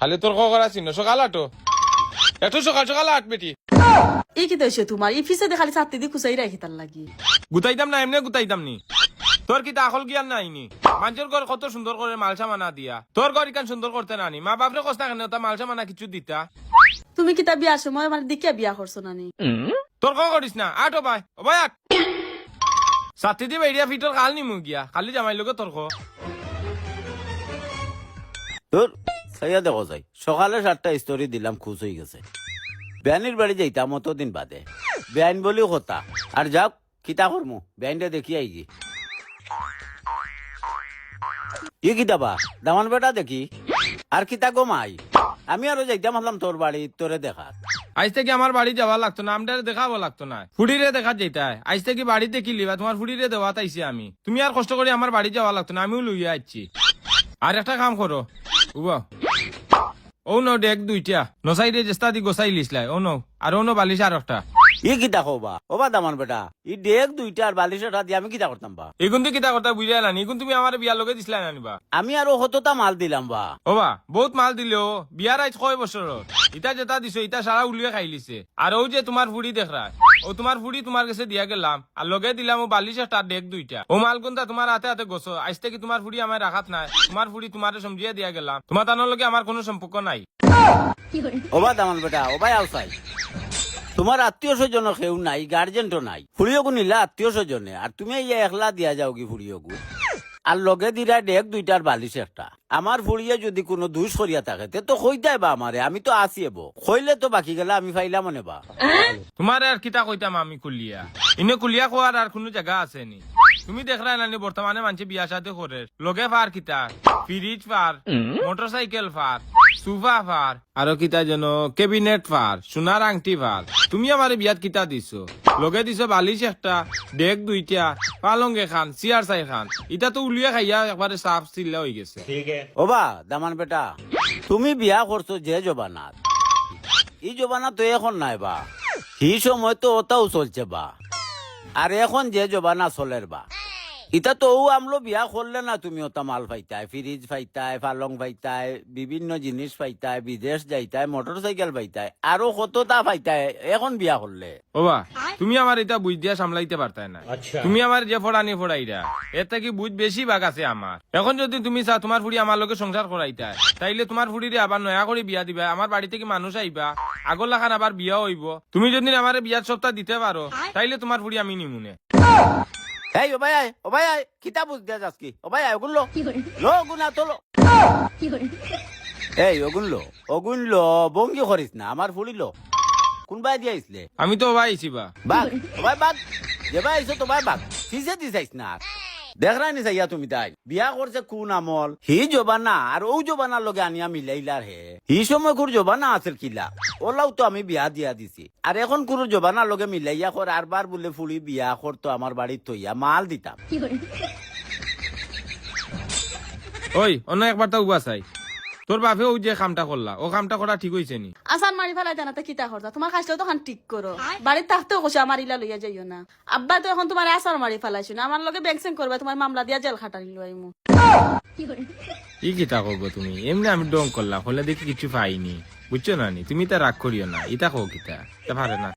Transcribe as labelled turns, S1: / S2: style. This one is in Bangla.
S1: খালি তোর করা চিহ্ন সকাল আটো একটু সকাল সকাল আট বেটি
S2: এই কি দইছে তোমার এই ফিসে খালি ছাত্তি দি খুচাই রাখি তার লাগি
S1: গুতাইতাম না এমনি গুতাইতাম নি তোর কি আকল জ্ঞান নাইনি মানুষের ঘর কত সুন্দর করে মালসা মানা দিয়া তোর ঘর ইকান সুন্দর করতে নানি মা বাপরে কষ্ট কেন তা মালসা মানা কিছু দিতা
S2: তুমি কিতা বিয়ার সময় মানে দেখিয়া বিয়া করছো নানি
S1: তোর করিস না আট ও ভাই ও ভাই আট সাথে দিয়ে বেরিয়া ফিটর কাল নিমু গিয়া খালি জামাই লোকে তোর
S3: তোর সাইয়া দেখো যাই সকালে 7টা স্টোরি দিলাম খুশ হয়ে গেছে বেআইনের বাড়ি যাইতাম অতদিন বাদে বেআইন বলিও কথা আর যাক কিতা করমু বেআইনটা দেখি আইগি ই কিতাবা দামান বেটা দেখি আর কিতা গমাই আমি আরো যাইতাম ভাবলাম তোর বাড়ি তোরে দেখার
S1: আজ থেকে আমার বাড়ি যাওয়া লাগতো না আমটারে দেখাবো লাগতো না ফুড়িরে দেখা যেতাই আজ থেকে বাড়িতে কি লিবা তোমার ফুড়িরে দেওয়া তাইছি আমি তুমি আর কষ্ট করে আমার বাড়ি যাওয়া লাগতো না আমিও লইয়া আসছি আর একটা কাম করো উবা ও নো ডেক দুইটা নসাইডে চেষ্টা দি গোসাই লিসলাই ও নো আর ও নো বালিশ আর একটা
S3: ই কিতা কবা ওবা দামান বেটা ই ডেক 2টা আর 42টা দিয়ে আমি কিতা করতাম বা
S1: এগুন তো কিতা কথা বুঝাই না এগুন তুমি আমার বিয়ার লগে দিছিলাই নানিবা
S3: আমি আরো কতটা মাল দিলাম বা
S1: ওবা বহুত মাল দিলেও বিয়ার আজ কয় বছর ইটা যেটা দিছো ইটা সারা উলিয়ে খাই লিছে আর ও যে তোমার ফুড়ি দেখরা ও তোমার ফুড়ি তোমার কাছে দিয়া গেলাম আর লগে দিলাম ও বালিশ একটা ডেক 2টা ও মাল কোনটা তোমার হাতে হাতে গোছো আজ থেকে তোমার ফুড়ি আমার রাখাত নাই তোমার ফুড়ি তোমারে সমঝিয়ে দিয়া গেলাম তোমার তানোর লগে আমার কোনো সম্পর্ক নাই
S3: ওবা দামান বেটা ওবাই আউসাই তোমার আত্মীয় স্বজন কেউ নাই গার্জেন্টও নাই ফুড়িও নিলা আত্মীয় স্বজনে আর তুমি এই একলা দিয়া যাও কি ফুড়িও আর লগে দিরা ডেক 2টার বালিশ একটা আমার ফুড়িয়ে যদি কোনো দুষ করিয়া থাকে তে তো কইতাই বা আমারে আমি তো আসি এবো কইলে তো বাকি গেলা আমি ফাইলাম মনে বা
S1: তোমার আর কিতা কইতাম আমি কুলিয়া ইনে কুলিয়া কোয়ার আর কোনো জায়গা আছে নি তুমি দেখরা নানি বর্তমানে মানুষ বিয়া সাথে করে লগে ফার কিতা ফ্রিজ ফার মোটরসাইকেল ফার সুফা ফার আরো কিতা যেন ক্যাবিনেট ফার সোনার আংটি ফার তুমি আমার বিয়াত কিতা দিছো লগে দিছো বালিশ একটা ডেক 2টা পালং খান চেয়ার 4 খান ইটা তো উলিয়া খাইয়া একবারে সাফ চিল্লা হয়ে গেছে
S3: ওবা দামান বেটা তুমি বিয়া করছো যে জবানাত এই জবানা তো এখন নাই বা এই সময় তো ওটাও চলছে বা আর এখন যে জবানা চলের বা ইটা তো ও আমলো বিয়া করলে না তুমি ওটা মাল পাইতাই ফ্রিজ পাইতাই পালং পাইতাই বিভিন্ন জিনিস পাইতাই বিদেশ যাইতাই মোটরসাইকেল পাইতাই আরো কতটা পাইতাই এখন বিয়া করলে
S1: ওবা তুমি আমার এটা বুঝ দিয়া সামলাইতে পারতাই না তুমি আমার যে ফড়ানি ফড়াইরা এর থেকে বুঝ বেশি ভাগ আছে আমার এখন যদি তুমি চা তোমার ফুড়ি আমার লোকে সংসার করাইতাই তাইলে তোমার ফুড়িরে আবার নয়া করে বিয়া দিবা আমার বাড়ি থেকে মানুষ আইবা আগর লাখান আবার বিয়া হইব তুমি যদি আমার বিয়ার সপ্তাহ দিতে পারো তাইলে তোমার ফুড়ি আমি নিমুনে
S3: এই ওবাই আয় কিতা বুঝ দিয়া যাস কি ওবাই আয় ওগুন লো গুনা তোলো এই ওগুন লো বঙ্গি করিস না আমার ফুড়ি লো কোনবাই দিয়াইছিলে
S1: আমি তো ভাই আইছিবা
S3: বাঘ ওবাই বাঘ যেবা আইছো তো ভাই বাঘ ফিসে দিছাইস না দেখরাই নি চাইয়া তুমি তাই বিয়া করছে কোন আমল হি জবানা আর ও জবানার লগে আনিয়া মিলাইলার হে হি সময় কোর জবানা আছে কিলা ওলাও তো আমি বিয়া দিয়া দিছি আর এখন কোন জবানার লগে মিলাইয়া কর আর বার বলে ফুড়ি বিয়া করতো আমার বাড়ির তৈয়া মাল দিতাম
S1: ওই অন্য একবার তো উবা চাই তোর বাপে ও যে কামটা করলা ও কামটা করা ঠিক হইছে নি
S2: আসান মারি ফেলাই জানা তো কিতা করতা তোমার খাইলেও তো ঠিক করো বাড়ির থাকতেও কইছে আমার ইলা লইয়া যাইও না আব্বা তো এখন তোমার আসার মারি ফেলাইছো না আমার লগে ব্যাংসেং করবে তোমার মামলা দিয়া জেল খাটানি লইমু
S1: ই কিতা করবো তুমি এমনি আমি ডং করলাম হলে দেখি কিছু পাইনি বুঝছো না নি তুমি তা রাগ করিও না ইটা কো কিতা তা পারে না